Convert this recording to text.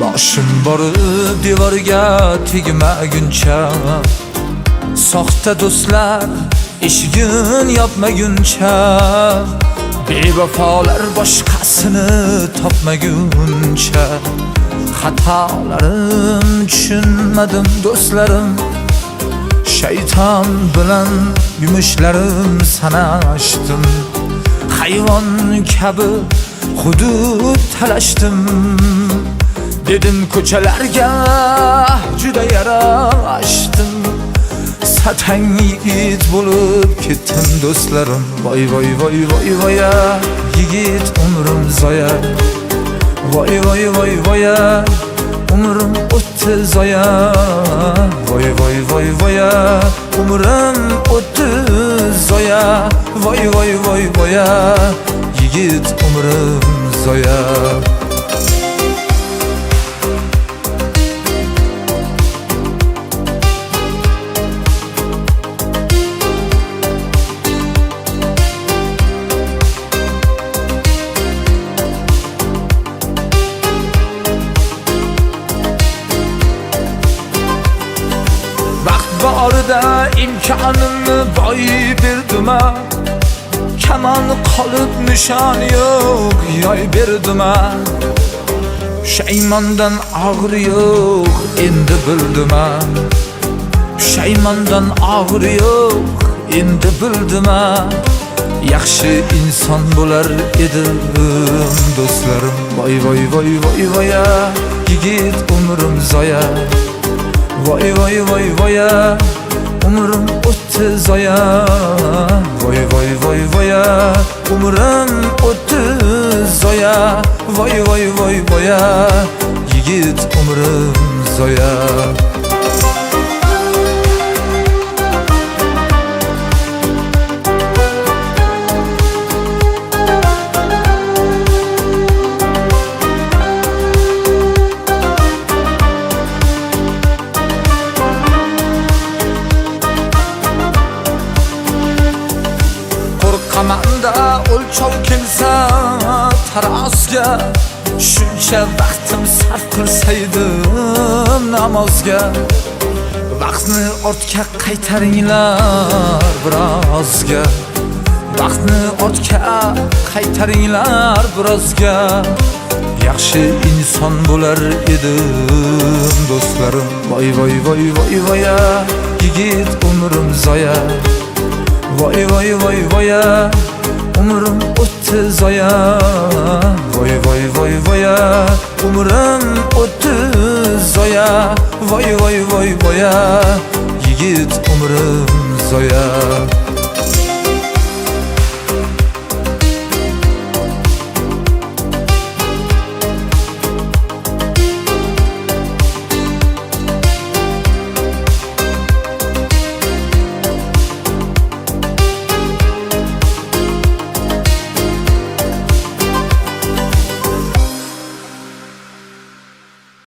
Boshim borib devorga tegmaguncha, soxta do'stlar eshigin yopmaguncha, bevafolar boshqasini topmaguncha, xatolarim tushunmadim do'stlarim, shayton bilan yumushlarim sanashdim, hayvon kabi hudud talashdim. Dedim ko'chalarga juda yarashdim, satang yigit bo'lib ketdim do'stlarim. Voy voy voy voy voya, yigit umrim zoya. Voy voy voy voya, umrim o'tdi zoya. Voy voy voy voya, umrim o'tdi zoya. Voy voy voy voya, yigit umrim zoya. Borida imkonimni boy berdim, kaman qolib nishon yo'q yoy berdim. Shaymondan og'ir yo'q endi bildim, shaymondan og'ir yo'q endi bildim. Yaxshi inson bo'lar edim do'stlarim. Voy voy voy voy voya, yigit umrim zoya. Voy voy voy voya, umrim o'tdi zoya. Voy voy voy voya, umrim o'tdi zoya. Voy voy voy voya, yigit umrim zoya. Qo'rqamanda o'lchov kelsa tarozga, shuncha vaqtim sarf qilsaydim namozga. Vaqtni ortga qaytaringlar birozga, vaqtni ortga qaytaringlar birozga. Yaxshi inson bo'lar edim do'stlarim. Voy voy voy voy voya, yigit umrim zoya. Voy voy voy voya, umrim o'tdi zoya. Voy voy voy voya, umrim o'tdi zoya. Voy voy voy voya, yigit umrim zoya.